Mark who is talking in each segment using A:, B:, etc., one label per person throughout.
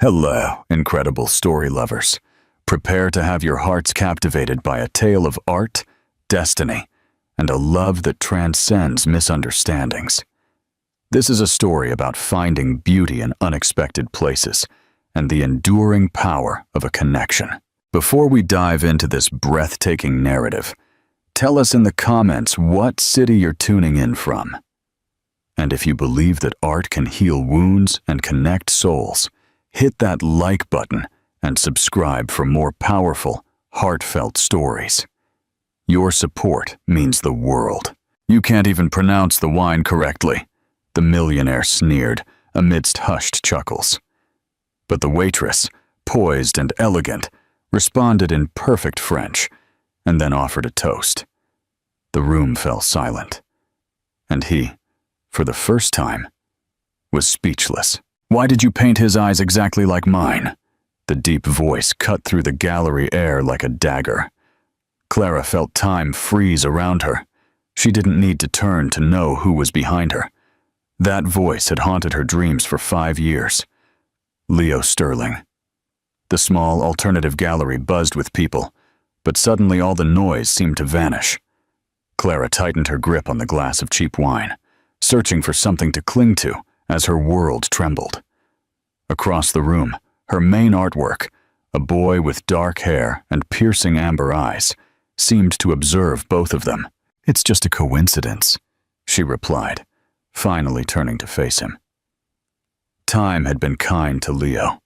A: Hello, incredible story lovers. Prepare to have your hearts captivated by a tale of art, destiny, and a love that transcends misunderstandings. This is a story about finding beauty in unexpected places and the enduring power of a connection. Before we dive into this breathtaking narrative, tell us in the comments what city you're tuning in from. And if you believe that art can heal wounds and connect souls, hit that like button and subscribe for more powerful, heartfelt stories. Your support means the world. You can't even pronounce the wine correctly, the millionaire sneered amidst hushed chuckles. But the waitress, poised and elegant, responded in perfect French and then offered a toast. The room fell silent, and he, for the first time, was speechless. "Why did you paint his eyes exactly like mine?" The deep voice cut through the gallery air like a dagger. Clara felt time freeze around her. She didn't need to turn to know who was behind her. That voice had haunted her dreams for 5 years. Leo Sterling. The small alternative gallery buzzed with people, but suddenly all the noise seemed to vanish. Clara tightened her grip on the glass of cheap wine, searching for something to cling to as her world trembled. Across the room, her main artwork, a boy with dark hair and piercing amber eyes, seemed to observe both of them. "It's just a coincidence," she replied, finally turning to face him. Time had been kind to Leo.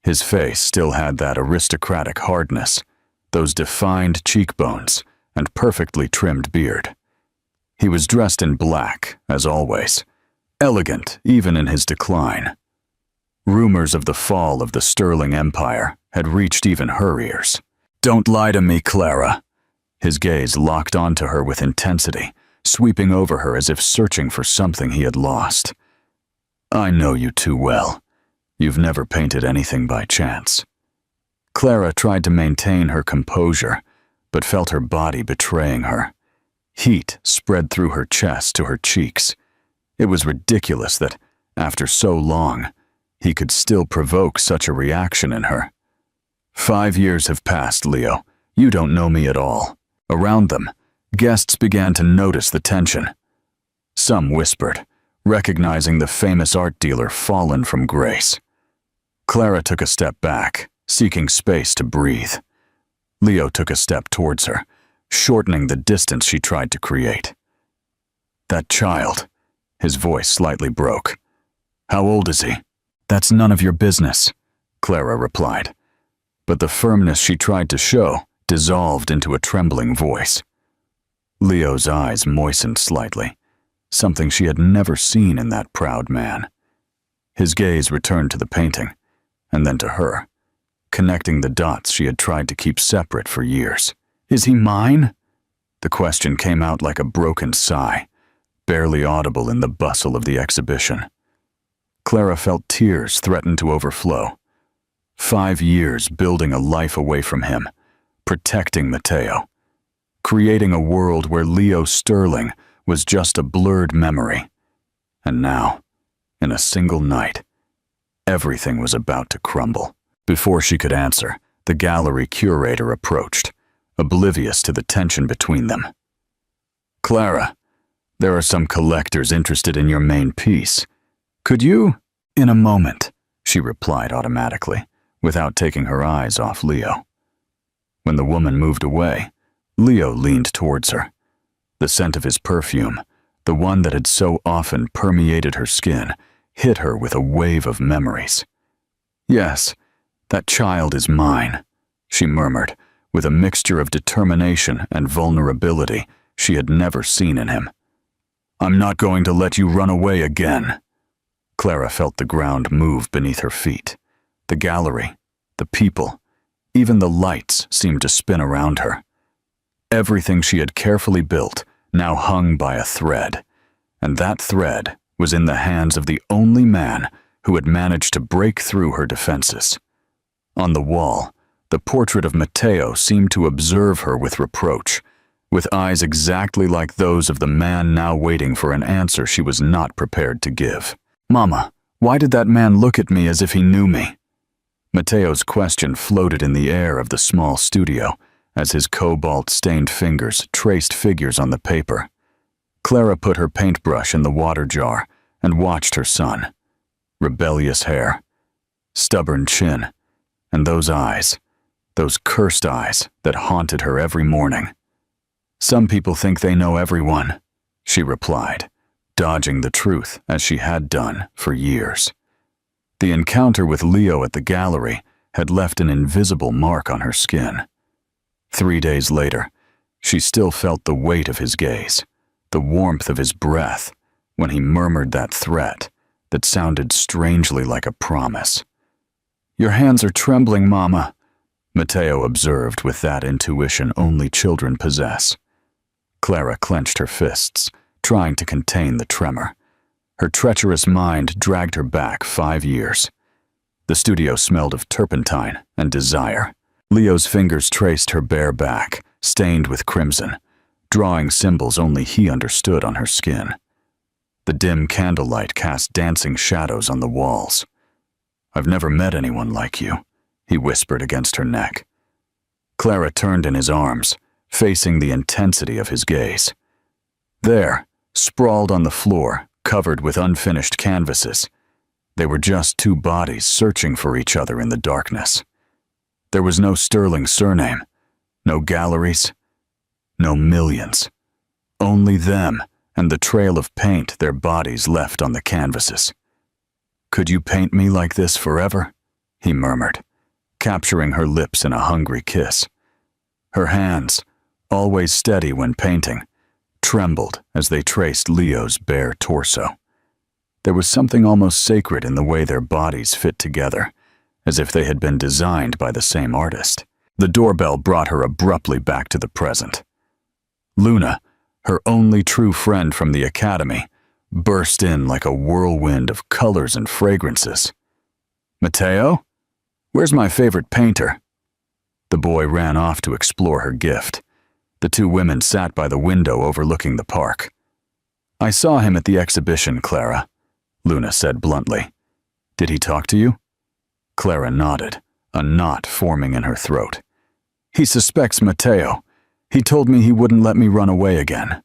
A: His face still had that aristocratic hardness, those defined cheekbones, and perfectly trimmed beard. He was dressed in black, as always, elegant even in his decline. Rumors of the fall of the Sterling Empire had reached even her ears. "Don't lie to me, Clara." His gaze locked onto her with intensity, sweeping over her as if searching for something he had lost. "I know you too well. You've never painted anything by chance." Clara tried to maintain her composure, but felt her body betraying her. Heat spread through her chest to her cheeks. It was ridiculous that, after so long, he could still provoke such a reaction in her. "5 years have passed, Leo. You don't know me at all." Around them, guests began to notice the tension. Some whispered, recognizing the famous art dealer fallen from grace. Clara took a step back, seeking space to breathe. Leo took a step towards her, shortening the distance she tried to create. "That child," his voice slightly broke. "How old is he?" "That's none of your business," Clara replied. But the firmness she tried to show dissolved into a trembling voice. Leo's eyes moistened slightly, something she had never seen in that proud man. His gaze returned to the painting, and then to her, connecting the dots she had tried to keep separate for years. "Is he mine?" The question came out like a broken sigh, barely audible in the bustle of the exhibition. Clara felt tears threaten to overflow. 5 years building a life away from him, protecting Matteo, creating a world where Leo Sterling was just a blurred memory. And now, in a single night, everything was about to crumble. Before she could answer, the gallery curator approached, oblivious to the tension between them. "Clara, there are some collectors interested in your main piece. Could you?" "In a moment," she replied automatically, without taking her eyes off Leo. When the woman moved away, Leo leaned towards her. The scent of his perfume, the one that had so often permeated her skin, hit her with a wave of memories. "Yes, that child is mine," she murmured, with a mixture of determination and vulnerability she had never seen in him. "I'm not going to let you run away again." Clara felt the ground move beneath her feet. The gallery, the people, even the lights seemed to spin around her. Everything she had carefully built now hung by a thread, and that thread was in the hands of the only man who had managed to break through her defenses. On the wall, the portrait of Matteo seemed to observe her with reproach, with eyes exactly like those of the man now waiting for an answer she was not prepared to give. "Mama, why did that man look at me as if he knew me?" Mateo's question floated in the air of the small studio as his cobalt-stained fingers traced figures on the paper. Clara put her paintbrush in the water jar and watched her son. Rebellious hair, stubborn chin, and those eyes, those cursed eyes that haunted her every morning. "Some people think they know everyone," she replied, dodging the truth as she had done for years. The encounter with Leo at the gallery had left an invisible mark on her skin. 3 days later, she still felt the weight of his gaze, the warmth of his breath, when he murmured that threat that sounded strangely like a promise. "Your hands are trembling, Mama," Mateo observed with that intuition only children possess. Clara clenched her fists, trying to contain the tremor. Her treacherous mind dragged her back 5 years. The studio smelled of turpentine and desire. Leo's fingers traced her bare back, stained with crimson, drawing symbols only he understood on her skin. The dim candlelight cast dancing shadows on the walls. "I've never met anyone like you," he whispered against her neck. Clara turned in his arms, facing the intensity of his gaze. There, sprawled on the floor, covered with unfinished canvases, they were just two bodies searching for each other in the darkness. There was no sterling surname, no galleries, no millions. Only them and the trail of paint their bodies left on the canvases. "Could you paint me like this forever?" he murmured, capturing her lips in a hungry kiss. Her hands, always steady when painting, trembled as they traced Leo's bare torso. There was something almost sacred in the way their bodies fit together, as if they had been designed by the same artist. The doorbell brought her abruptly back to the present. Luna, her only true friend from the academy, burst in like a whirlwind of colors and fragrances. "Mateo? Where's my favorite painter?" The boy ran off to explore her gift. The two women sat by the window overlooking the park. "I saw him at the exhibition, Clara," Luna said bluntly. "Did he talk to you?" Clara nodded, a knot forming in her throat. "He suspects Mateo. He told me he wouldn't let me run away again."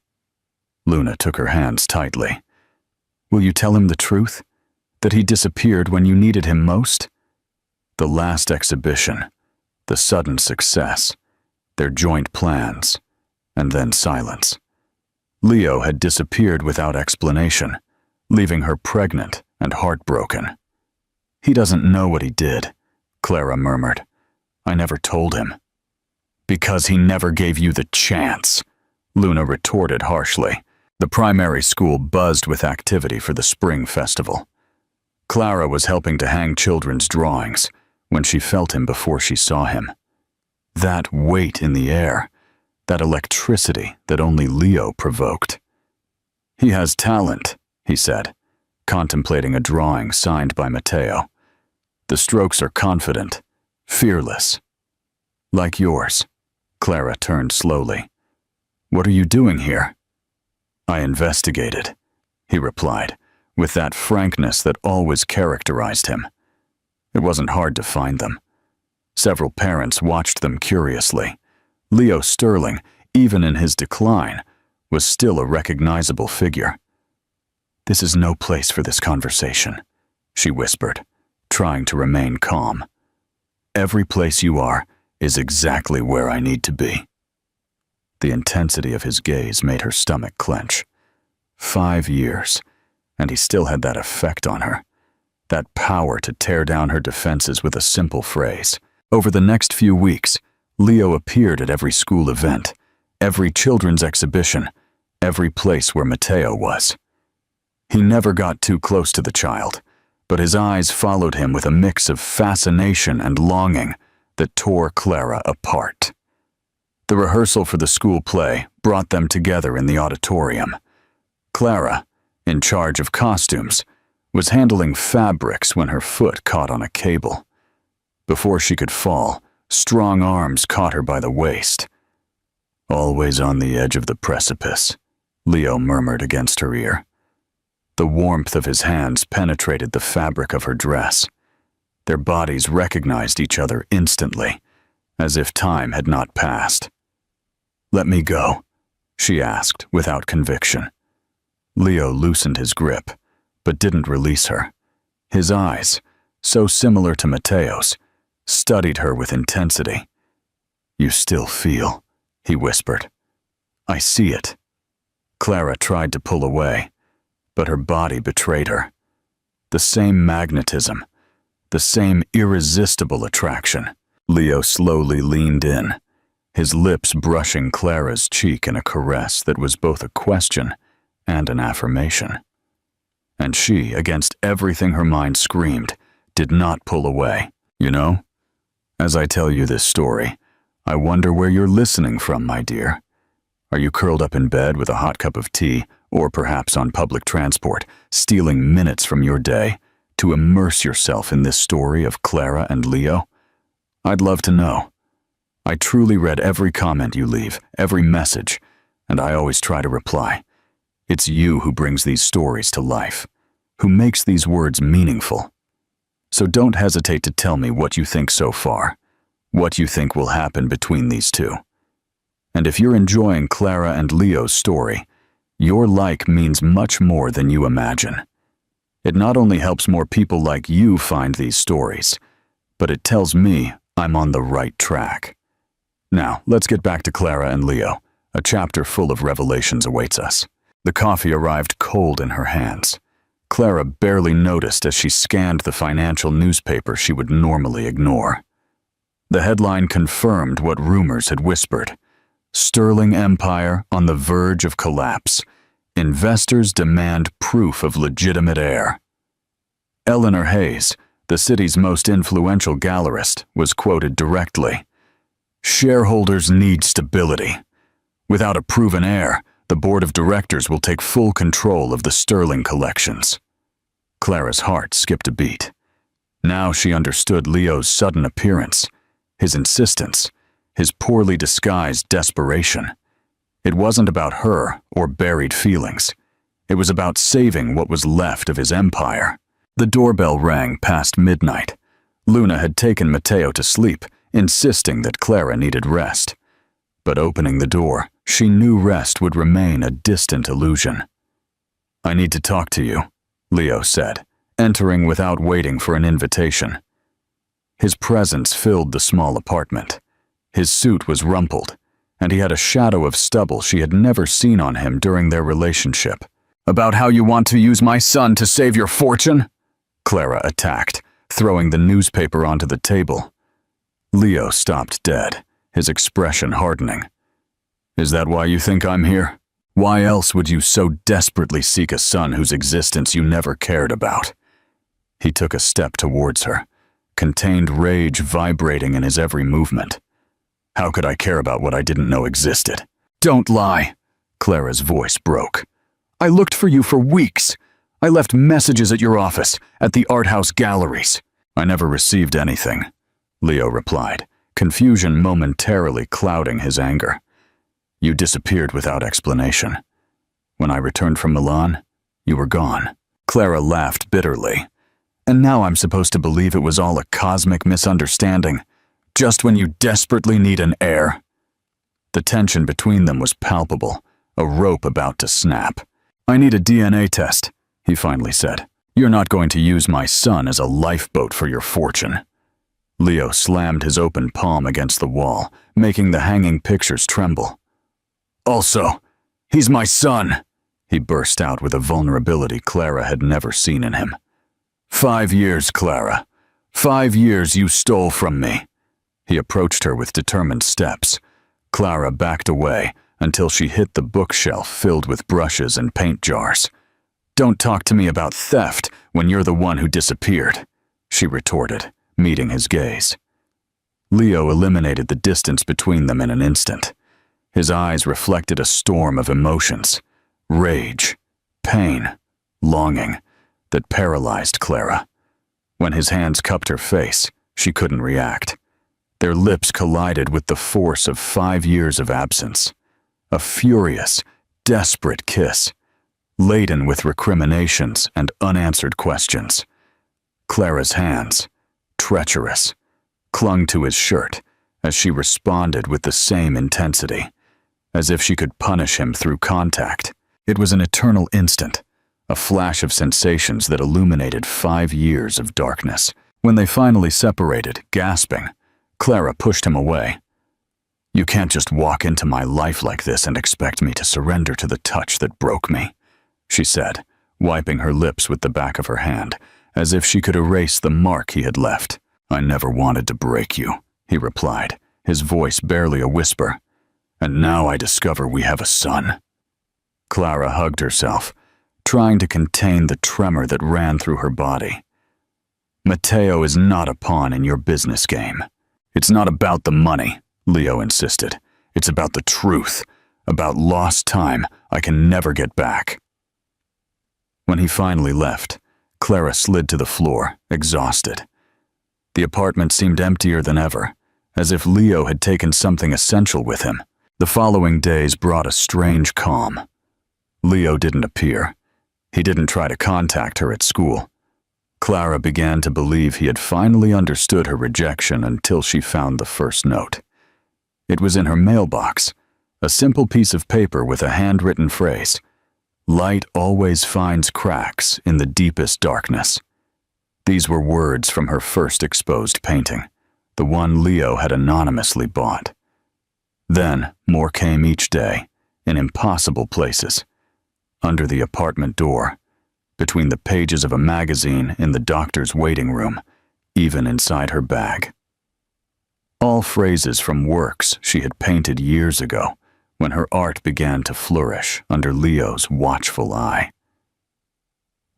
A: Luna took her hands tightly. "Will you tell him the truth? That he disappeared when you needed him most?" The last exhibition, the sudden success, their joint plans, and then silence. Leo had disappeared without explanation, leaving her pregnant and heartbroken. "He doesn't know what he did," Clara murmured. "I never told him." "Because he never gave you the chance," Luna retorted harshly. The primary school buzzed with activity for the spring festival. Clara was helping to hang children's drawings when she felt him before she saw him. That weight in the air, that electricity that only Leo provoked. "He has talent," he said, contemplating a drawing signed by Mateo. "The strokes are confident, fearless. Like yours." Clara turned slowly. "What are you doing here?" "I investigated," he replied, with that frankness that always characterized him. It wasn't hard to find them. Several parents watched them curiously. Leo Sterling, even in his decline, was still a recognizable figure. "This is no place for this conversation," she whispered, trying to remain calm. "Every place you are is exactly where I need to be." The intensity of his gaze made her stomach clench. 5 years, and he still had that effect on her. That power to tear down her defenses with a simple phrase. Over the next few weeks, Leo appeared at every school event, every children's exhibition, every place where Mateo was. He never got too close to the child, but his eyes followed him with a mix of fascination and longing that tore Clara apart. The rehearsal for the school play brought them together in the auditorium. Clara, in charge of costumes, was handling fabrics when her foot caught on a cable. Before she could fall, strong arms caught her by the waist. "Always on the edge of the precipice," Leo murmured against her ear. The warmth of his hands penetrated the fabric of her dress. Their bodies recognized each other instantly, as if time had not passed. "Let me go," she asked without conviction. Leo loosened his grip, but didn't release her. His eyes, so similar to Mateo's, studied her with intensity. "You still feel," he whispered. "I see it." Clara tried to pull away, but her body betrayed her. The same magnetism, the same irresistible attraction. Leo slowly leaned in, his lips brushing Clara's cheek in a caress that was both a question and an affirmation. And she, against everything her mind screamed, did not pull away. "You know, as I tell you this story, I wonder where you're listening from, my dear. Are you curled up in bed with a hot cup of tea, or perhaps on public transport, stealing minutes from your day to immerse yourself in this story of Clara and Leo? I'd love to know. I truly read every comment you leave, every message, and I always try to reply. It's you who brings these stories to life, who makes these words meaningful. So don't hesitate to tell me what you think so far, what you think will happen between these two. And if you're enjoying Clara and Leo's story, your like means much more than you imagine. It not only helps more people like you find these stories, but it tells me I'm on the right track. Now, let's get back to Clara and Leo. A chapter full of revelations awaits us." The coffee arrived cold in her hands. Clara barely noticed as she scanned the financial newspaper she would normally ignore. The headline confirmed what rumors had whispered. "Sterling Empire on the verge of collapse. Investors demand proof of legitimate heir." Eleanor Hayes, the city's most influential gallerist, was quoted directly. "Shareholders need stability. Without a proven heir, the board of directors will take full control of the Sterling collections." Clara's heart skipped a beat. Now she understood Leo's sudden appearance, his insistence, his poorly disguised desperation. It wasn't about her or buried feelings. It was about saving what was left of his empire. The doorbell rang past midnight. Luna had taken Mateo to sleep, insisting that Clara needed rest. But opening the door, she knew rest would remain a distant illusion. "I need to talk to you," Leo said, entering without waiting for an invitation. His presence filled the small apartment. His suit was rumpled, and he had a shadow of stubble she had never seen on him during their relationship. "About how you want to use my son to save your fortune?" Clara attacked, throwing the newspaper onto the table. Leo stopped dead, his expression hardening. "Is that why you think I'm here? Why else would you so desperately seek a son whose existence you never cared about?" He took a step towards her, contained rage vibrating in his every movement. "How could I care about what I didn't know existed?" "Don't lie," Clara's voice broke. "I looked for you for weeks. I left messages at your office, at the art house galleries." "I never received anything," Leo replied, confusion momentarily clouding his anger. "You disappeared without explanation. When I returned from Milan, you were gone." Clara laughed bitterly. "And now I'm supposed to believe it was all a cosmic misunderstanding, just when you desperately need an heir?" The tension between them was palpable, a rope about to snap. "I need a DNA test," he finally said. "You're not going to use my son as a lifeboat for your fortune." Leo slammed his open palm against the wall, making the hanging pictures tremble. "Also, he's my son," he burst out with a vulnerability Clara had never seen in him. 5 years, Clara. 5 years you stole from me." He approached her with determined steps. Clara backed away until she hit the bookshelf filled with brushes and paint jars. "Don't talk to me about theft when you're the one who disappeared," she retorted, meeting his gaze. Leo eliminated the distance between them in an instant. His eyes reflected a storm of emotions, rage, pain, longing, that paralyzed Clara. When his hands cupped her face, she couldn't react. Their lips collided with the force of 5 years of absence. A furious, desperate kiss, laden with recriminations and unanswered questions. Clara's hands, treacherous, clung to his shirt as she responded with the same intensity, as if she could punish him through contact. It was an eternal instant, a flash of sensations that illuminated 5 years of darkness. When they finally separated, gasping, Clara pushed him away. "You can't just walk into my life like this and expect me to surrender to the touch that broke me," she said, wiping her lips with the back of her hand, as if she could erase the mark he had left. "I never wanted to break you," he replied, his voice barely a whisper. "And now I discover we have a son." Clara hugged herself, trying to contain the tremor that ran through her body. "Matteo is not a pawn in your business game. It's not about the money," Leo insisted. "It's about the truth, about lost time I can never get back." When he finally left, Clara slid to the floor, exhausted. The apartment seemed emptier than ever, as if Leo had taken something essential with him. The following days brought a strange calm. Leo didn't appear. He didn't try to contact her at school. Clara began to believe he had finally understood her rejection until she found the first note. It was in her mailbox, a simple piece of paper with a handwritten phrase, "Light always finds cracks in the deepest darkness." These were words from her first exposed painting, the one Leo had anonymously bought. Then more came each day, in impossible places. Under the apartment door, between the pages of a magazine in the doctor's waiting room, even inside her bag. All phrases from works she had painted years ago, when her art began to flourish under Leo's watchful eye.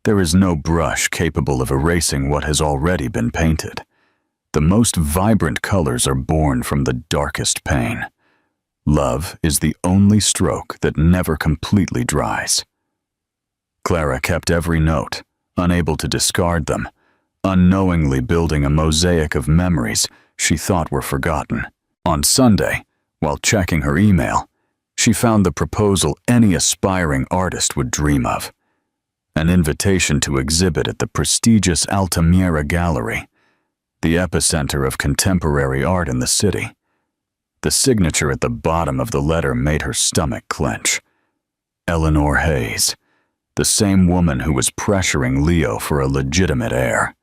A: There is no brush capable of erasing what has already been painted. The most vibrant colors are born from the darkest pain. Love is the only stroke that never completely dries. Clara kept every note, unable to discard them, unknowingly building a mosaic of memories she thought were forgotten. On Sunday, while checking her email, she found the proposal any aspiring artist would dream of. An invitation to exhibit at the prestigious Altamira Gallery, the epicenter of contemporary art in the city. The signature at the bottom of the letter made her stomach clench. Eleanor Hayes, the same woman who was pressuring Leo for a legitimate heir.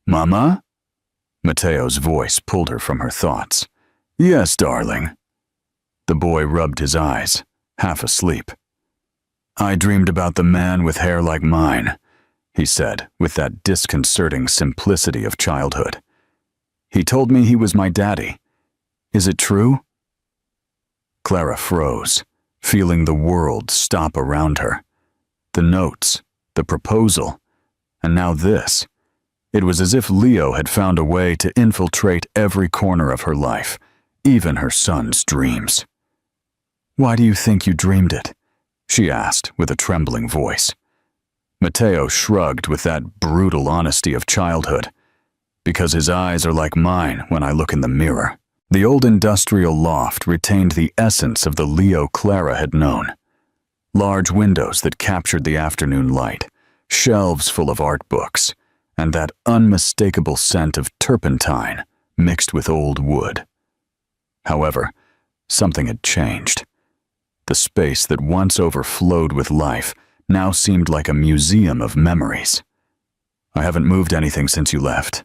A: "Mama?" Matteo's voice pulled her from her thoughts. "Yes, darling." The boy rubbed his eyes, half asleep. "I dreamed about the man with hair like mine," he said with that disconcerting simplicity of childhood. "He told me he was my daddy. Is it true?" Clara froze, feeling the world stop around her. The notes, the proposal, and now this. It was as if Leo had found a way to infiltrate every corner of her life, even her son's dreams. "Why do you think you dreamed it?" she asked with a trembling voice. Matteo shrugged with that brutal honesty of childhood. "Because his eyes are like mine when I look in the mirror." The old industrial loft retained the essence of the Leo Clara had known. Large windows that captured the afternoon light, shelves full of art books, and that unmistakable scent of turpentine mixed with old wood. However, something had changed. The space that once overflowed with life now seemed like a museum of memories. "I haven't moved anything since you left,"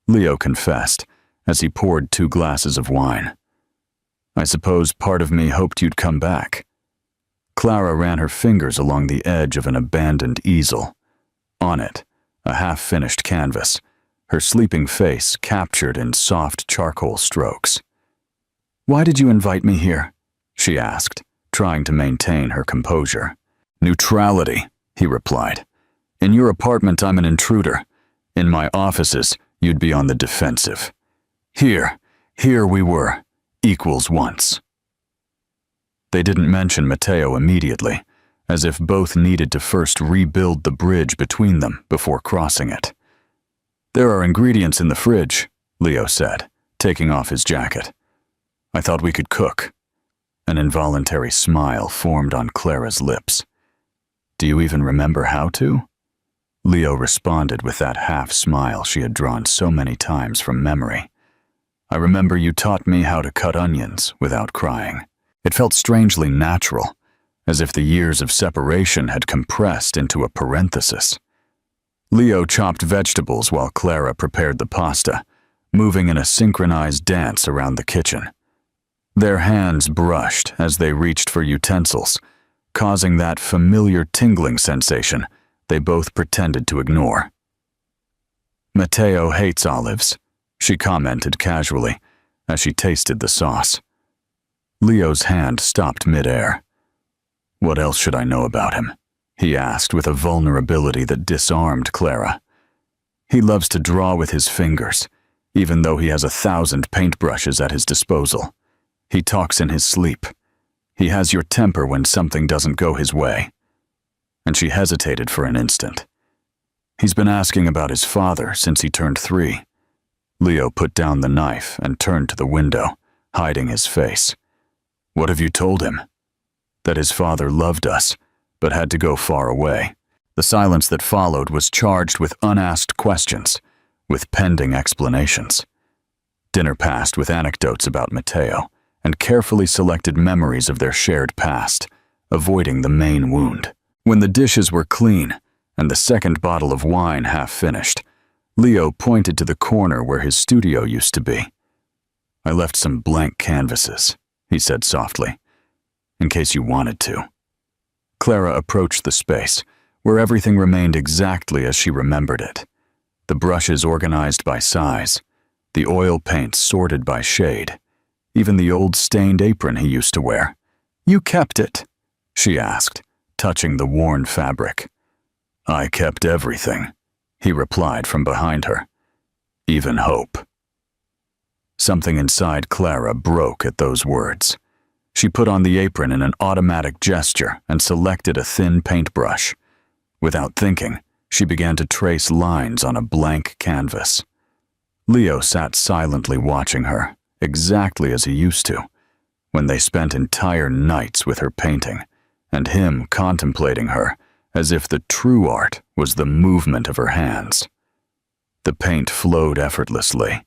A: Leo confessed as he poured 2 glasses of wine. "I suppose part of me hoped you'd come back." Clara ran her fingers along the edge of an abandoned easel. On it, a half-finished canvas, her sleeping face captured in soft charcoal strokes. "Why did you invite me here?" she asked, trying to maintain her composure. "Neutrality," he replied. "In your apartment, I'm an intruder. In my offices, you'd be on the defensive. Here we were, equals once." They didn't mention Matteo immediately, as if both needed to first rebuild the bridge between them before crossing it. "There are ingredients in the fridge," Leo said, taking off his jacket. "I thought we could cook." An involuntary smile formed on Clara's lips. "Do you even remember how to?" Leo responded with that half-smile she had drawn so many times from memory. I remember you taught me how to cut onions without crying. It felt strangely natural, as if the years of separation had compressed into a parenthesis. Leo chopped vegetables while Clara prepared the pasta, moving in a synchronized dance around the kitchen. Their hands brushed as they reached for utensils, causing that familiar tingling sensation they both pretended to ignore. "Matteo hates olives," she commented casually as she tasted the sauce. Leo's hand stopped midair. "What else should I know about him?" he asked with a vulnerability that disarmed Clara. "He loves to draw with his fingers, even though he has 1,000 paintbrushes at his disposal. He talks in his sleep. He has your temper when something doesn't go his way." And she hesitated for an instant. "He's been asking about his father since he turned 3. Leo put down the knife and turned to the window, hiding his face. "What have you told him?" "That his father loved us, but had to go far away." The silence that followed was charged with unasked questions, with pending explanations. Dinner passed with anecdotes about Matteo and carefully selected memories of their shared past, avoiding the main wound. When the dishes were clean and the second bottle of wine half finished, Leo pointed to the corner where his studio used to be. "I left some blank canvases," he said softly, "in case you wanted to." Clara approached the space, where everything remained exactly as she remembered it. The brushes organized by size, the oil paints sorted by shade, even the old stained apron he used to wear. "You kept it?" she asked, touching the worn fabric. "I kept everything," he replied from behind her. "Even hope." Something inside Clara broke at those words. She put on the apron in an automatic gesture and selected a thin paintbrush. Without thinking, she began to trace lines on a blank canvas. Leo sat silently watching her, exactly as he used to, when they spent entire nights with her painting, and him contemplating her as if the true art was the movement of her hands. The paint flowed effortlessly,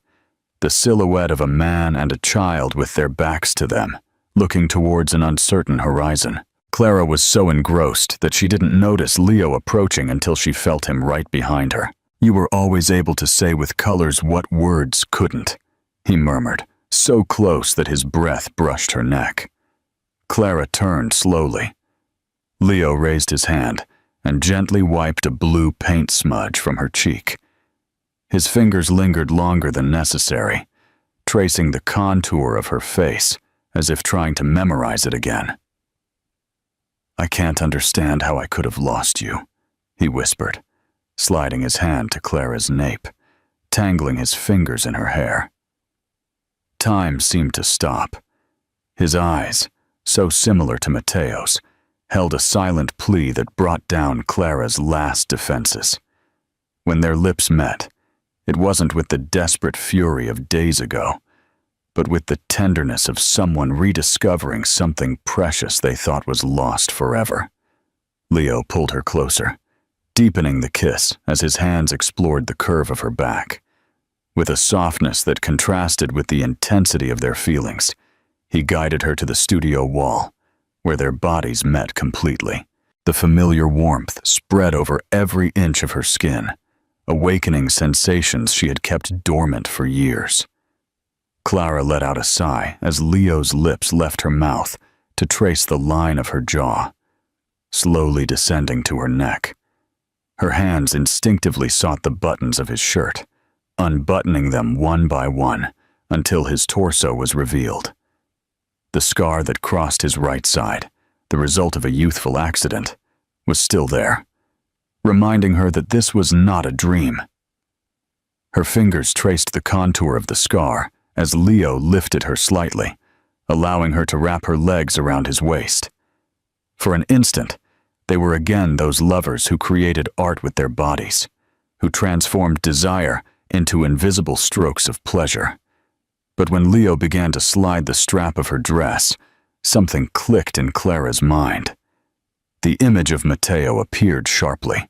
A: the silhouette of a man and a child with their backs to them, looking towards an uncertain horizon. Clara was so engrossed that she didn't notice Leo approaching until she felt him right behind her. "You were always able to say with colors what words couldn't," he murmured, so close that his breath brushed her neck. Clara turned slowly. Leo raised his hand and gently wiped a blue paint smudge from her cheek. His fingers lingered longer than necessary, tracing the contour of her face as if trying to memorize it again. "I can't understand how I could have lost you," he whispered, sliding his hand to Clara's nape, tangling his fingers in her hair. Time seemed to stop. His eyes, so similar to Matteo's, held a silent plea that brought down Clara's last defenses. When their lips met, it wasn't with the desperate fury of days ago, but with the tenderness of someone rediscovering something precious they thought was lost forever. Leo pulled her closer, deepening the kiss as his hands explored the curve of her back. With a softness that contrasted with the intensity of their feelings, he guided her to the studio wall, where their bodies met completely. The familiar warmth spread over every inch of her skin, awakening sensations she had kept dormant for years. Clara let out a sigh as Leo's lips left her mouth to trace the line of her jaw, slowly descending to her neck. Her hands instinctively sought the buttons of his shirt, unbuttoning them one by one until his torso was revealed. The scar that crossed his right side, the result of a youthful accident, was still there, reminding her that this was not a dream. Her fingers traced the contour of the scar as Leo lifted her slightly, allowing her to wrap her legs around his waist. For an instant, they were again those lovers who created art with their bodies, who transformed desire into invisible strokes of pleasure. But when Leo began to slide the strap of her dress, something clicked in Clara's mind. The image of Matteo appeared sharply,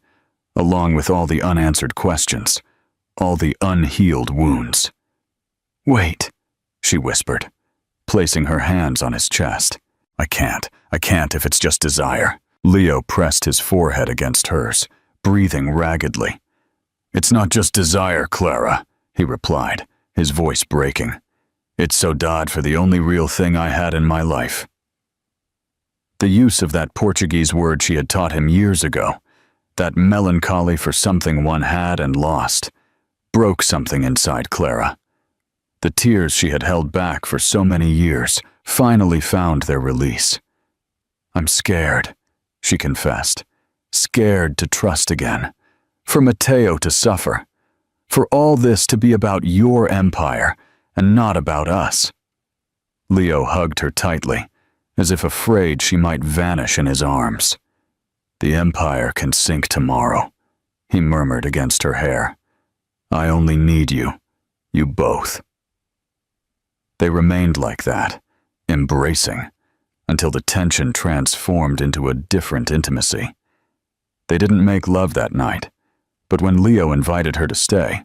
A: along with all the unanswered questions, all the unhealed wounds. "Wait," she whispered, placing her hands on his chest. I can't if it's just desire." Leo pressed his forehead against hers, breathing raggedly. "It's not just desire, Clara," he replied, his voice breaking. "It's saudade for the only real thing I had in my life." The use of that Portuguese word she had taught him years ago, that melancholy for something one had and lost, broke something inside Clara. The tears she had held back for so many years finally found their release. "I'm scared," she confessed, "scared to trust again, for Matteo to suffer, for all this to be about your empire and not about us." Leo hugged her tightly, as if afraid she might vanish in his arms. "The empire can sink tomorrow," he murmured against her hair. "I only need you, you both." They remained like that, embracing, until the tension transformed into a different intimacy. They didn't make love that night, but when Leo invited her to stay,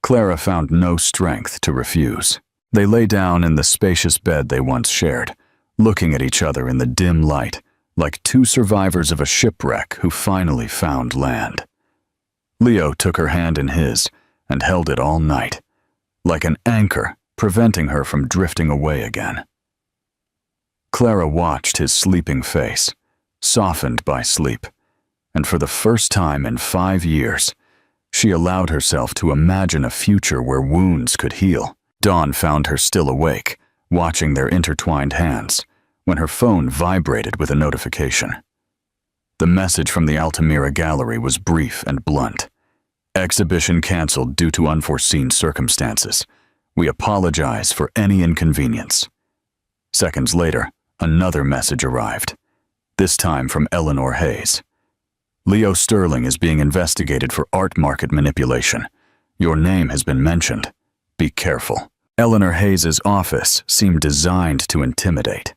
A: Clara found no strength to refuse. They lay down in the spacious bed they once shared, looking at each other in the dim light, like two survivors of a shipwreck who finally found land. Leo took her hand in his and held it all night, like an anchor preventing her from drifting away again. Clara watched his sleeping face, softened by sleep, and for the first time in 5 years, she allowed herself to imagine a future where wounds could heal. Dawn found her still awake, watching their intertwined hands, when her phone vibrated with a notification. The message from the Altamira Gallery was brief and blunt. "Exhibition canceled due to unforeseen circumstances. We apologize for any inconvenience." Seconds later, another message arrived, this time from Eleanor Hayes. "Leo Sterling is being investigated for art market manipulation. Your name has been mentioned. Be careful." Eleanor Hayes's office seemed designed to intimidate.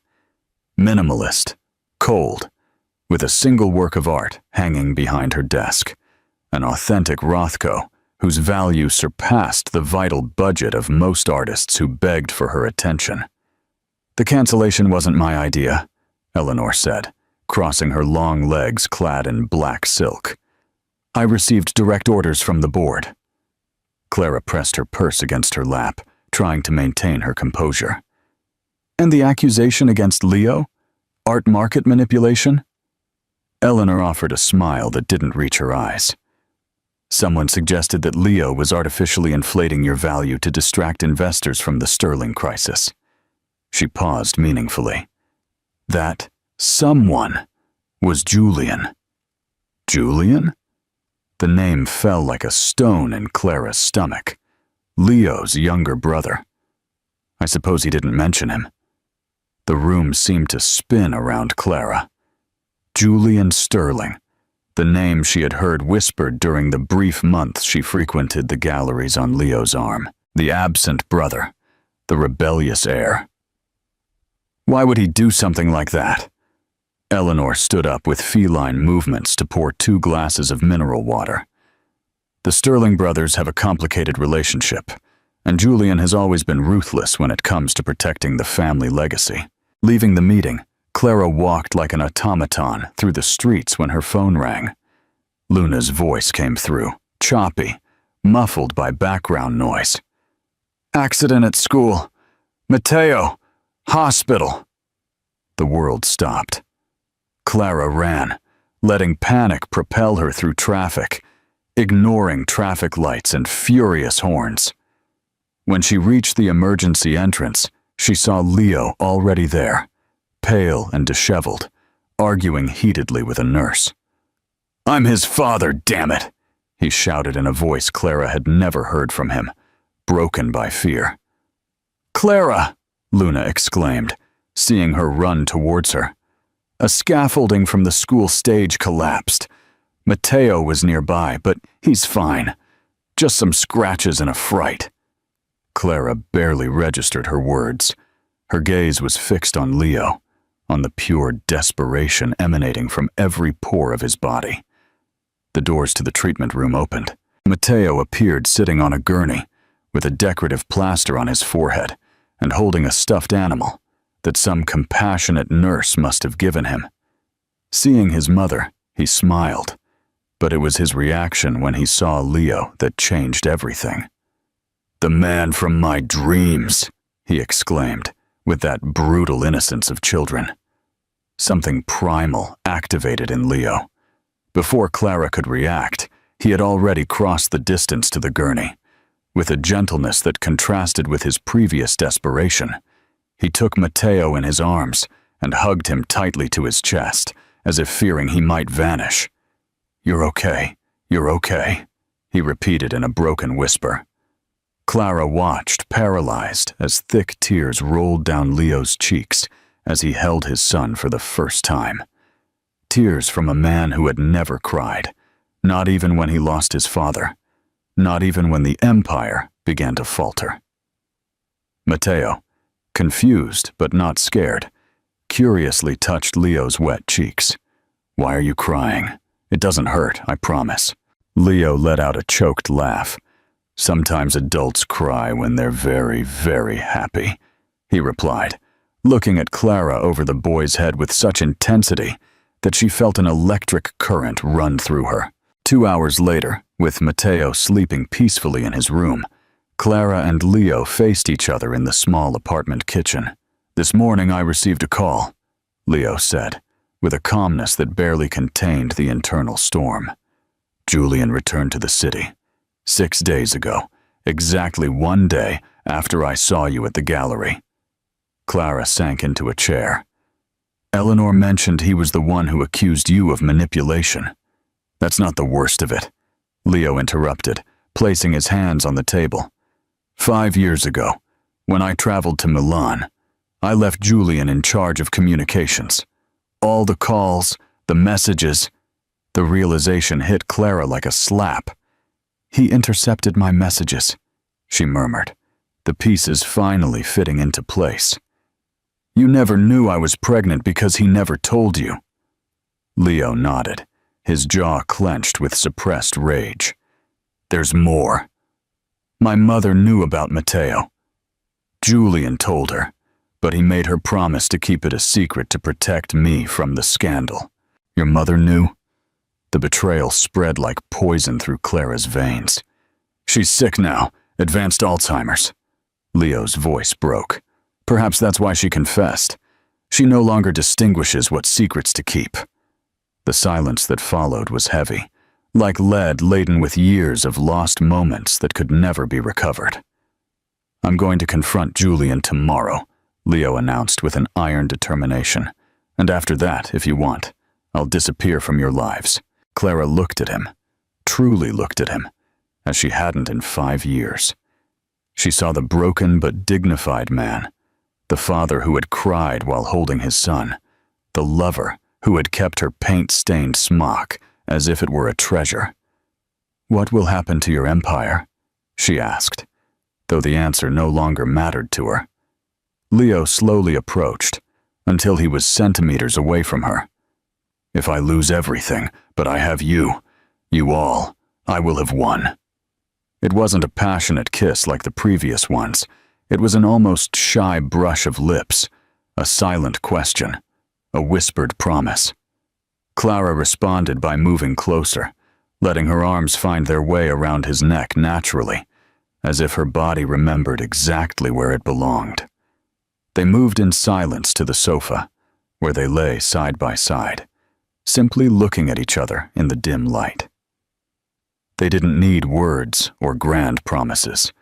A: Minimalist, cold, with a single work of art hanging behind her desk, an authentic Rothko whose value surpassed the vital budget of most artists who begged for her attention. "The cancellation wasn't my idea," Eleanor said, crossing her long legs clad in black silk. "I received direct orders from the board." Clara pressed her purse against her lap, trying to maintain her composure. "And the accusation against Leo? Art market manipulation?" Eleanor offered a smile that didn't reach her eyes. "Someone suggested that Leo was artificially inflating your value to distract investors from the Sterling crisis." She paused meaningfully. That someone was Julian. Julian? The name fell like a stone in Clara's stomach. Leo's younger brother. I suppose he didn't mention him. The room seemed to spin around Clara. Julian Sterling, the name she had heard whispered during the brief months she frequented the galleries on Leo's arm. The absent brother, the rebellious heir. Why would he do something like that? Eleanor stood up with feline movements to pour 2 glasses of mineral water. The Sterling brothers have a complicated relationship, and Julian has always been ruthless when it comes to protecting the family legacy. Leaving the meeting, Clara walked like an automaton through the streets when her phone rang. Luna's voice came through, choppy, muffled by background noise. "Accident at school. Matteo. Hospital." The world stopped. Clara ran, letting panic propel her through traffic, ignoring traffic lights and furious horns. When she reached the emergency entrance, she saw Leo already there, pale and disheveled, arguing heatedly with a nurse. "I'm his father, damn it!" he shouted in a voice Clara had never heard from him, broken by fear. "Clara!" Luna exclaimed, seeing her run towards her. A scaffolding from the school stage collapsed. Matteo was nearby, but he's fine. Just some scratches and a fright. Clara barely registered her words. Her gaze was fixed on Leo, on the pure desperation emanating from every pore of his body. The doors to the treatment room opened. Matteo appeared sitting on a gurney, with a decorative plaster on his forehead, and holding a stuffed animal that some compassionate nurse must have given him. Seeing his mother, he smiled, but it was his reaction when he saw Leo that changed everything. "The man from my dreams," he exclaimed, with that brutal innocence of children. Something primal activated in Leo. Before Clara could react, he had already crossed the distance to the gurney. With a gentleness that contrasted with his previous desperation, he took Matteo in his arms and hugged him tightly to his chest, as if fearing he might vanish. "You're okay, you're okay," he repeated in a broken whisper. Clara watched, paralyzed, as thick tears rolled down Leo's cheeks as he held his son for the first time. Tears from a man who had never cried, not even when he lost his father, not even when the empire began to falter. Matteo, confused but not scared, curiously touched Leo's wet cheeks. "Why are you crying? It doesn't hurt, I promise." Leo let out a choked laugh. "Sometimes adults cry when they're very, very happy," he replied, looking at Clara over the boy's head with such intensity that she felt an electric current run through her. 2 hours later, with Matteo sleeping peacefully in his room, Clara and Leo faced each other in the small apartment kitchen. "This morning I received a call," Leo said, with a calmness that barely contained the internal storm. "Julian returned to the city 6 days ago, exactly 1 day after I saw you at the gallery." Clara sank into a chair. "Eleanor mentioned he was the one who accused you of manipulation." "That's not the worst of it," Leo interrupted, placing his hands on the table. 5 years ago, when I traveled to Milan, I left Julian in charge of communications. All the calls, the messages. The realization hit Clara like a slap. "He intercepted my messages," she murmured, the pieces finally fitting into place. "You never knew I was pregnant because he never told you." Leo nodded, his jaw clenched with suppressed rage. "There's more. My mother knew about Matteo. Julian told her, but he made her promise to keep it a secret to protect me from the scandal." "Your mother knew?" The betrayal spread like poison through Clara's veins. "She's sick now, advanced Alzheimer's." Leo's voice broke. "Perhaps that's why she confessed. She no longer distinguishes what secrets to keep." The silence that followed was heavy, like lead laden with years of lost moments that could never be recovered. "I'm going to confront Julian tomorrow," Leo announced with an iron determination. "And after that, if you want, I'll disappear from your lives." Clara looked at him, truly looked at him, as she hadn't in 5 years. She saw the broken but dignified man, the father who had cried while holding his son, the lover who had kept her paint-stained smock as if it were a treasure. "What will happen to your empire?" she asked, though the answer no longer mattered to her. Leo slowly approached, until he was centimeters away from her. "If I lose everything, but I have you all, I will have won." It wasn't a passionate kiss like the previous ones. It was an almost shy brush of lips, a silent question, a whispered promise. Clara responded by moving closer, letting her arms find their way around his neck naturally, as if her body remembered exactly where it belonged. They moved in silence to the sofa, where they lay side by side, simply looking at each other in the dim light. They didn't need words or grand promises.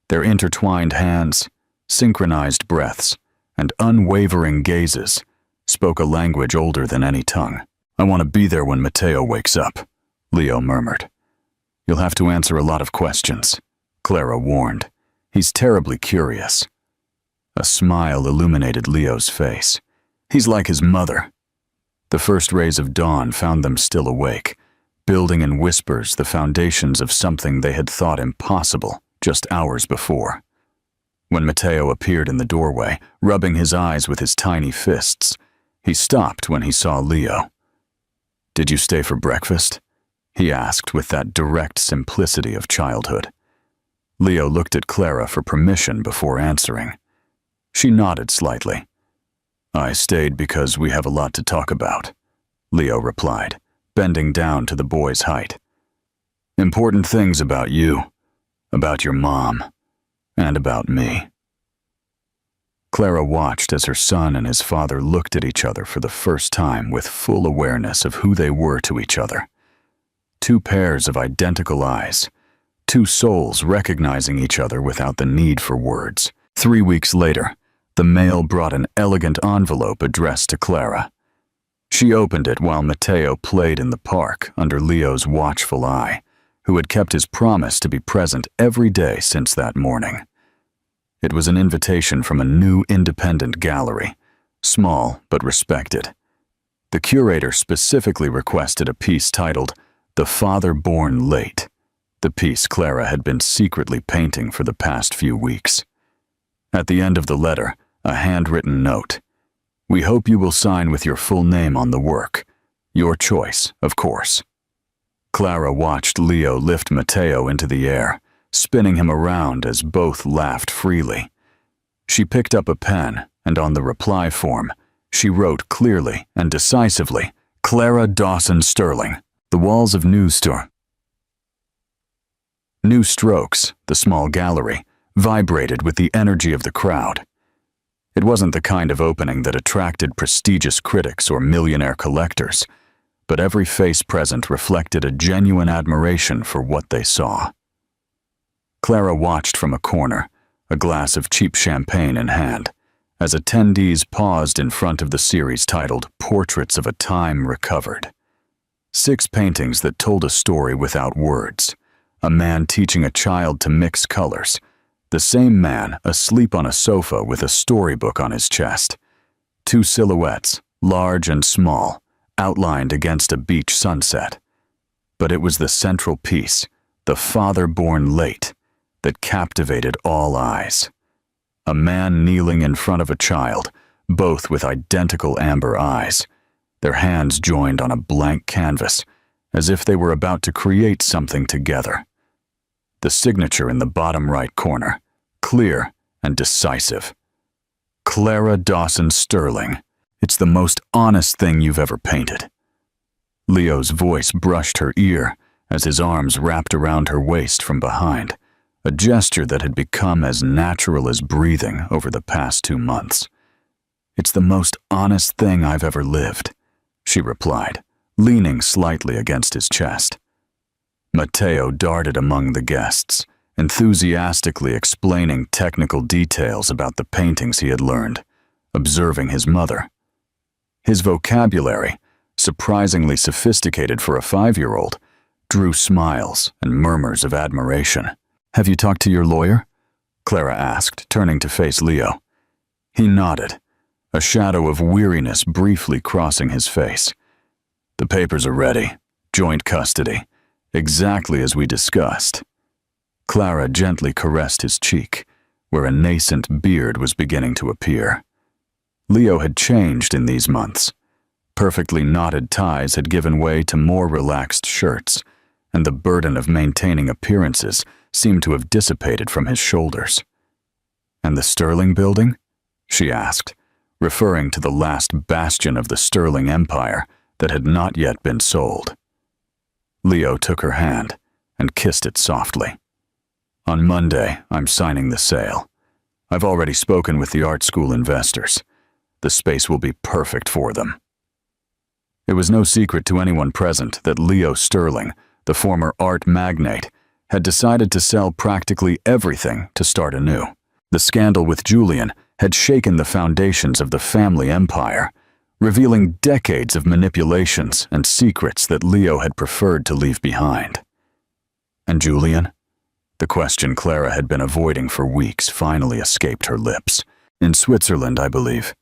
A: Their intertwined hands, synchronized breaths, and unwavering gazes spoke a language older than any tongue. "I want to be there when Matteo wakes up," Leo murmured. "You'll have to answer a lot of questions," Clara warned. "He's terribly curious." A smile illuminated Leo's face. "He's like his mother." The first rays of dawn found them still awake, building in whispers the foundations of something they had thought impossible just hours before. When Matteo appeared in the doorway, rubbing his eyes with his tiny fists, he stopped when he saw Leo. "Did you stay for breakfast?" he asked with that direct simplicity of childhood. Leo looked at Clara for permission before answering. She nodded slightly. I stayed because we have a lot to talk about, Leo replied, bending down to the boy's height. Important things about you, about your mom, and about me. Clara watched as her son and his father looked at each other for the first time with full awareness of who they were to each other. Two pairs of identical eyes, two souls recognizing each other without the need for words. 3 weeks later, the mail brought an elegant envelope addressed to Clara. She opened it while Matteo played in the park under Leo's watchful eye, who had kept his promise to be present every day since that morning. It was an invitation from a new independent gallery, small but respected. The curator specifically requested a piece titled The Father Born Late, the piece Clara had been secretly painting for the past few weeks. At the end of the letter, a handwritten note. We hope you will sign with your full name on the work. Your choice, of course. Clara watched Leo lift Matteo into the air, spinning him around as both laughed freely. She picked up a pen, and on the reply form, she wrote clearly and decisively, Clara Dawson Sterling, the walls of New Strokes, the small gallery, vibrated with the energy of the crowd. It wasn't the kind of opening that attracted prestigious critics or millionaire collectors, but every face present reflected a genuine admiration for what they saw. Clara watched from a corner, a glass of cheap champagne in hand, as attendees paused in front of the series titled Portraits of a Time Recovered. 6 paintings that told a story without words. A man teaching a child to mix colors. The same man asleep on a sofa with a storybook on his chest. 2 silhouettes, large and small, outlined against a beach sunset. But it was the central piece, The Father Born Late, that captivated all eyes. A man kneeling in front of a child, both with identical amber eyes, their hands joined on a blank canvas, as if they were about to create something together. The signature in the bottom right corner, clear and decisive. Clara Dawson Sterling, it's the most honest thing you've ever painted. Leo's voice brushed her ear as his arms wrapped around her waist from behind, a gesture that had become as natural as breathing over the past 2 months. It's the most honest thing I've ever lived, she replied, leaning slightly against his chest. Matteo darted among the guests, enthusiastically explaining technical details about the paintings he had learned, observing his mother. His vocabulary, surprisingly sophisticated for a 5-year-old, drew smiles and murmurs of admiration. Have you talked to your lawyer? Clara asked, turning to face Leo. He nodded, a shadow of weariness briefly crossing his face. The papers are ready. Joint custody. Exactly as we discussed. Clara gently caressed his cheek, where a nascent beard was beginning to appear. Leo had changed in these months. Perfectly knotted ties had given way to more relaxed shirts, and the burden of maintaining appearances seemed to have dissipated from his shoulders. And the Sterling building? She asked, referring to the last bastion of the Sterling Empire that had not yet been sold. Leo took her hand and kissed it softly. On Monday, I'm signing the sale. I've already spoken with the art school investors. The space will be perfect for them. It was no secret to anyone present that Leo Sterling, the former art magnate, had decided to sell practically everything to start anew. The scandal with Julian had shaken the foundations of the family empire, revealing decades of manipulations and secrets that Leo had preferred to leave behind. And Julian? The question Clara had been avoiding for weeks finally escaped her lips. In Switzerland, I believe,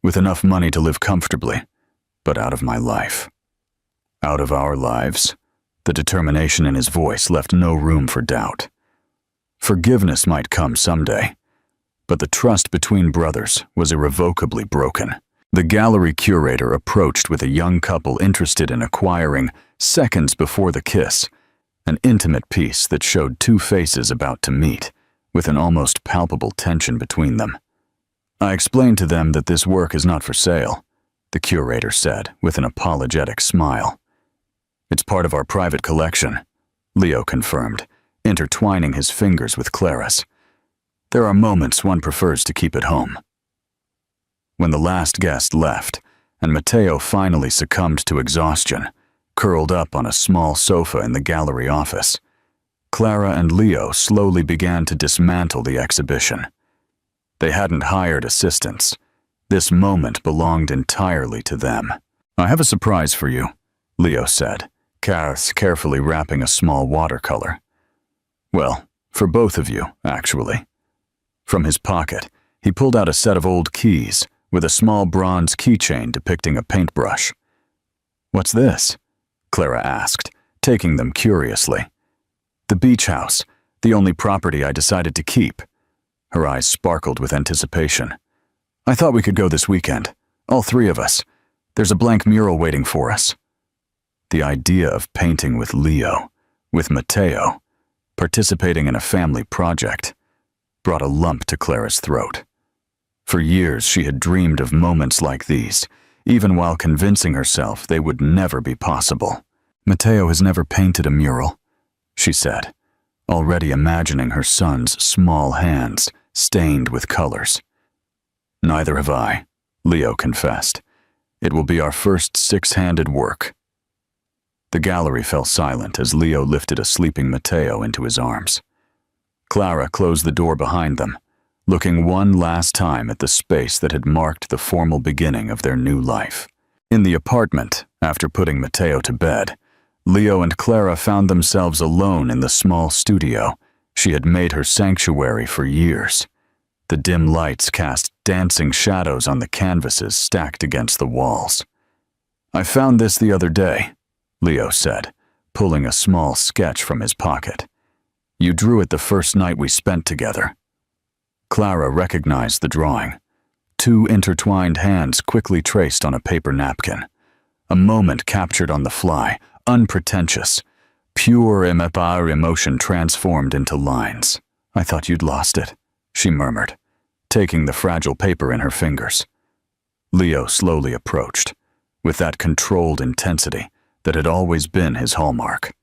A: with enough money to live comfortably, but out of my life. Out of our lives. The determination in his voice left no room for doubt. Forgiveness might come someday, but the trust between brothers was irrevocably broken. The gallery curator approached with a young couple interested in acquiring, seconds before the kiss, an intimate piece that showed two faces about to meet, with an almost palpable tension between them. I explained to them that this work is not for sale, the curator said with an apologetic smile. It's part of our private collection, Leo confirmed, intertwining his fingers with Clara's. There are moments one prefers to keep at home. When the last guest left, and Matteo finally succumbed to exhaustion, curled up on a small sofa in the gallery office, Clara and Leo slowly began to dismantle the exhibition. They hadn't hired assistants. This moment belonged entirely to them. I have a surprise for you, Leo said, carefully wrapping a small watercolor. Well, for both of you, actually. From his pocket, he pulled out a set of old keys with a small bronze keychain depicting a paintbrush. What's this? Clara asked, taking them curiously. The beach house, the only property I decided to keep. Her eyes sparkled with anticipation. I thought we could go this weekend, all three of us. There's a blank mural waiting for us. The idea of painting with Leo, with Matteo, participating in a family project, brought a lump to Clara's throat. For years she had dreamed of moments like these, even while convincing herself they would never be possible. Matteo has never painted a mural, she said, already imagining her son's small hands stained with colors. Neither have I, Leo confessed. It will be our first six-handed work. The gallery fell silent as Leo lifted a sleeping Matteo into his arms. Clara closed the door behind them, looking one last time at the space that had marked the formal beginning of their new life. In the apartment, after putting Matteo to bed, Leo and Clara found themselves alone in the small studio she had made her sanctuary for years. The dim lights cast dancing shadows on the canvases stacked against the walls. I found this the other day, Leo said, pulling a small sketch from his pocket. You drew it the first night we spent together. Clara recognized the drawing. Two intertwined hands quickly traced on a paper napkin. A moment captured on the fly, unpretentious. Pure emotion transformed into lines. I thought you'd lost it, she murmured, taking the fragile paper in her fingers. Leo slowly approached, with that controlled intensity that had always been his hallmark.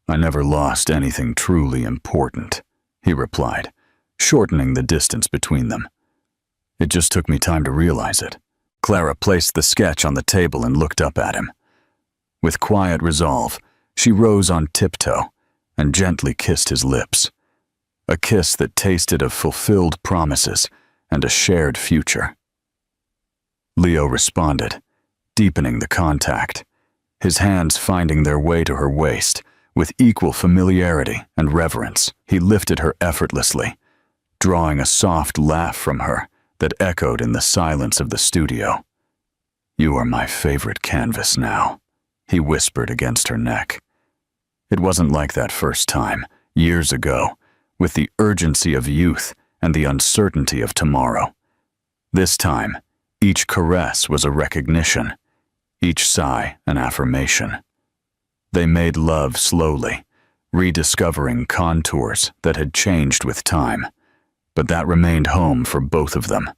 A: I never lost anything truly important, he replied, shortening the distance between them. It just took me time to realize it. Clara placed the sketch on the table and looked up at him. With quiet resolve, she rose on tiptoe and gently kissed his lips. A kiss that tasted of fulfilled promises and a shared future. Leo responded, deepening the contact, his hands finding their way to her waist. With equal familiarity and reverence, he lifted her effortlessly, drawing a soft laugh from her that echoed in the silence of the studio. You are my favorite canvas now, he whispered against her neck. It wasn't like that first time, years ago, with the urgency of youth and the uncertainty of tomorrow. This time, each caress was a recognition, each sigh an affirmation. They made love slowly, rediscovering contours that had changed with time, but that remained home for both of them.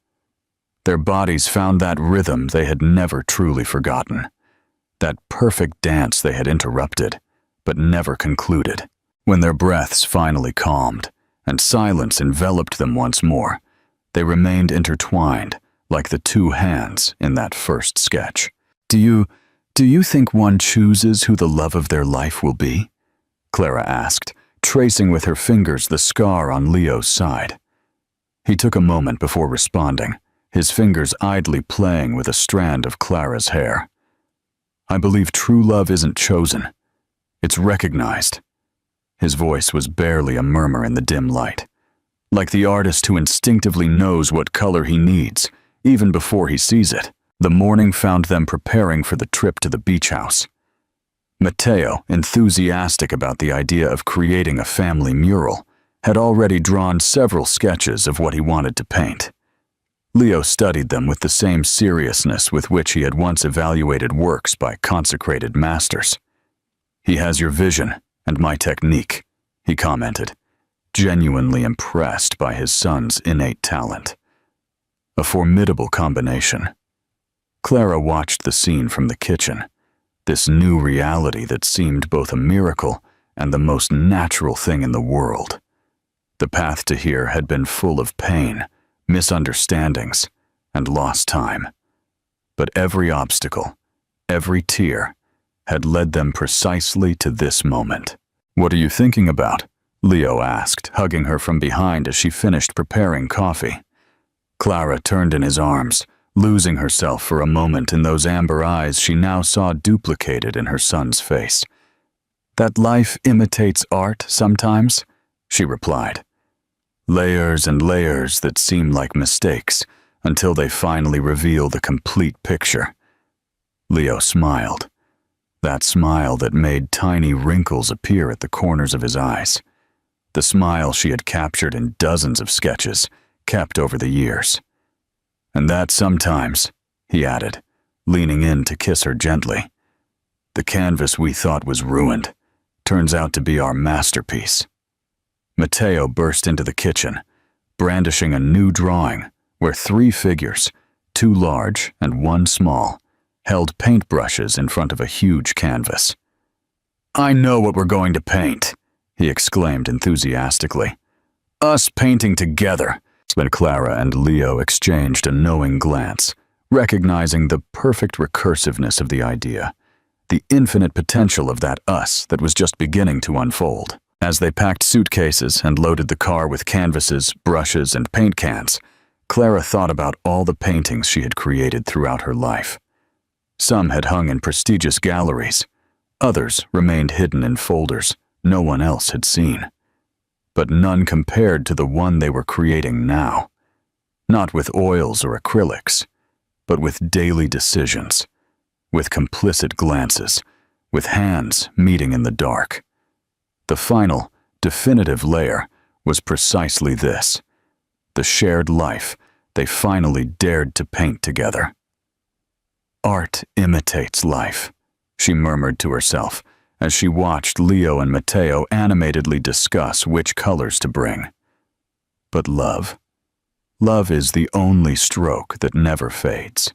A: Their bodies found that rhythm they had never truly forgotten, that perfect dance they had interrupted, but never concluded. When their breaths finally calmed and silence enveloped them once more, they remained intertwined like the two hands in that first sketch. Do you think one chooses who the love of their life will be? Clara asked, tracing with her fingers the scar on Leo's side. He took a moment before responding, his fingers idly playing with a strand of Clara's hair. I believe true love isn't chosen. It's recognized. His voice was barely a murmur in the dim light, like the artist who instinctively knows what color he needs, even before he sees it. The morning found them preparing for the trip to the beach house. Matteo, enthusiastic about the idea of creating a family mural, had already drawn several sketches of what he wanted to paint. Leo studied them with the same seriousness with which he had once evaluated works by consecrated masters. "He has your vision and my technique," he commented, genuinely impressed by his son's innate talent. A formidable combination. Clara watched the scene from the kitchen, this new reality that seemed both a miracle and the most natural thing in the world. The path to here had been full of pain, misunderstandings, and lost time. But every obstacle, every tear, had led them precisely to this moment. "What are you thinking about?" Leo asked, hugging her from behind as she finished preparing coffee. Clara turned in his arms, losing herself for a moment in those amber eyes she now saw duplicated in her son's face. "That life imitates art sometimes," she replied. "Layers and layers that seem like mistakes until they finally reveal the complete picture." Leo smiled, that smile that made tiny wrinkles appear at the corners of his eyes, the smile she had captured in dozens of sketches kept over the years. "And that sometimes," he added, leaning in to kiss her gently, "the canvas we thought was ruined turns out to be our masterpiece." Matteo burst into the kitchen, brandishing a new drawing where 3 figures, 2 large and 1 small, held paintbrushes in front of a huge canvas. "I know what we're going to paint," he exclaimed enthusiastically. "Us painting together." But Clara and Leo exchanged a knowing glance, recognizing the perfect recursiveness of the idea, the infinite potential of that us that was just beginning to unfold. As they packed suitcases and loaded the car with canvases, brushes, and paint cans, Clara thought about all the paintings she had created throughout her life. Some had hung in prestigious galleries, others remained hidden in folders no one else had seen. But none compared to the one they were creating now. Not with oils or acrylics, but with daily decisions, with complicit glances, with hands meeting in the dark. The final, definitive layer was precisely this, the shared life they finally dared to paint together. "Art imitates life," she murmured to herself as she watched Leo and Matteo animatedly discuss which colors to bring. But love is the only stroke that never fades.